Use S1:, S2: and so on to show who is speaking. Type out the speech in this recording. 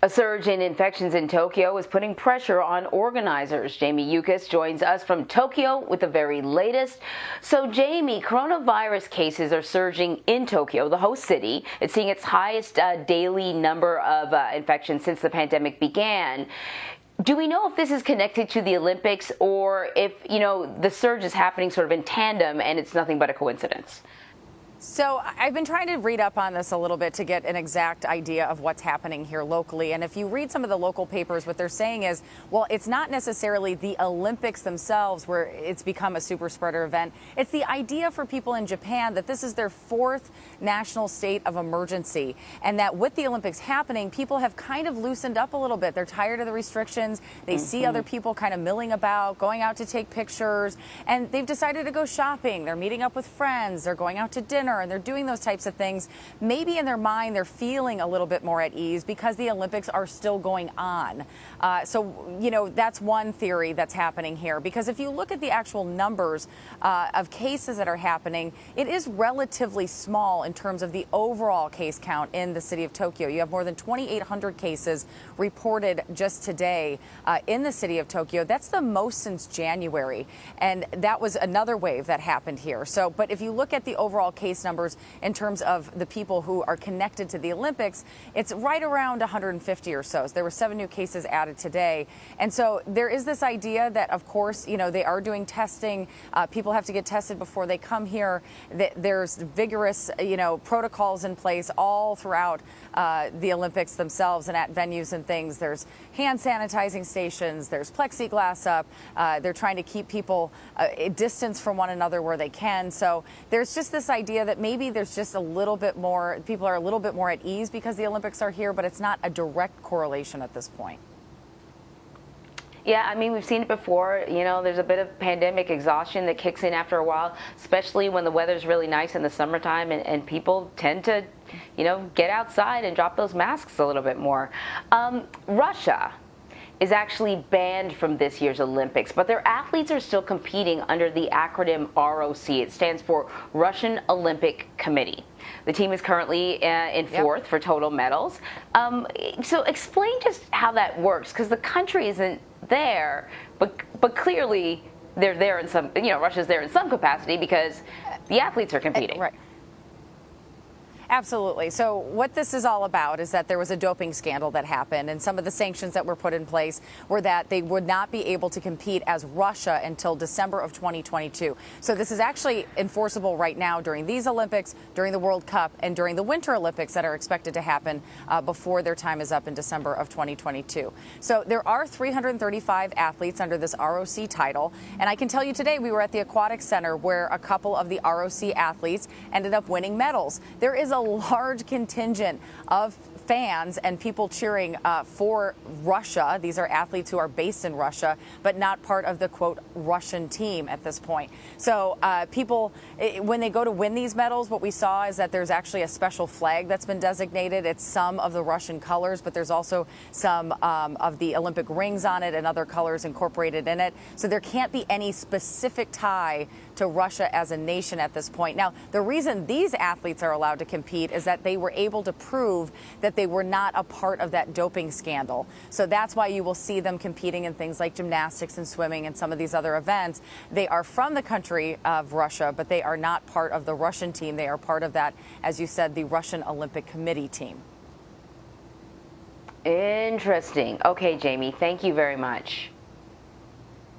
S1: A surge in infections in Tokyo is putting pressure on organizers. Jamie Yuccas joins us from Tokyo with the very latest. So, Jamie, coronavirus cases are surging in Tokyo, the host city. It's seeing its highest daily number of infections since the pandemic began. Do we know if this is connected to the Olympics or if, the surge is happening sort of in tandem and it's nothing but a coincidence?
S2: So I've been trying to read up on this a little bit to get an exact idea of what's happening here locally. And if you read some of the local papers, what they're saying is, well, it's not necessarily the Olympics themselves where it's become a super spreader event. It's the idea for people in Japan that this is their fourth national state of emergency, and that with the Olympics happening, people have kind of loosened up a little bit. They're tired of the restrictions. They see other people kind of milling about, going out to take pictures, and they've decided to go shopping. They're meeting up with friends. They're going out to dinner. And they're doing those types of things. Maybe in their mind, they're feeling a little bit more at ease because the Olympics are still going on. So, that's one theory that's happening here. Because if you look at the actual numbers of cases that are happening, it is relatively small in terms of the overall case count in the city of Tokyo. You have more than 2,800 cases reported just today in the city of Tokyo. That's the most since January. And that was another wave that happened here. So, but if you look at the overall case numbers in terms of the people who are connected to the Olympics, it's right around 150 or so. There were 7 new cases added today. And so there is this idea that, of course, they are doing testing. People have to get tested before they come here. There's vigorous, protocols in place all throughout the Olympics themselves and at venues and things. There's hand sanitizing stations. There's plexiglass up. They're trying to keep people distance from one another where they can. So there's just this idea that maybe there's just a little bit more, people are a little bit more at ease because the Olympics are here, but it's not a direct correlation at this point.
S1: Yeah, I mean, we've seen it before. There's a bit of pandemic exhaustion that kicks in after a while, especially when the weather's really nice in the summertime and people tend to, get outside and drop those masks a little bit more. Russia is actually banned from this year's Olympics, but their athletes are still competing under the acronym ROC. It stands for Russian Olympic Committee. The team is currently in fourth for total medals. So explain just how that works, because the country isn't there, but clearly they're there in some, Russia's there in some capacity because the athletes are competing.
S2: Right. Absolutely. So what this is all about is that there was a doping scandal that happened, and some of the sanctions that were put in place were that they would not be able to compete as Russia until December of 2022. So this is actually enforceable right now during these Olympics, during the World Cup, and during the Winter Olympics that are expected to happen before their time is up in December of 2022. So there are 335 athletes under this ROC title. And I can tell you today we were at the Aquatic Center where a couple of the ROC athletes ended up winning medals. There is a large contingent of fans and people cheering for Russia. These are athletes who are based in Russia, but not part of the, quote, Russian team at this point. So people, when they go to win these medals, what we saw is that there's actually a special flag that's been designated. It's some of the Russian colors, but there's also some of the Olympic rings on it and other colors incorporated in it. So there can't be any specific tie to Russia as a nation at this point. Now, the reason these athletes are allowed to compete is that they were able to prove that they were not a part of that doping scandal. So that's why you will see them competing in things like gymnastics and swimming and some of these other events. They are from the country of Russia, but they are not part of the Russian team. They are part of that, as you said, the Russian Olympic Committee team.
S1: Interesting. Okay, Jamie, thank you very much.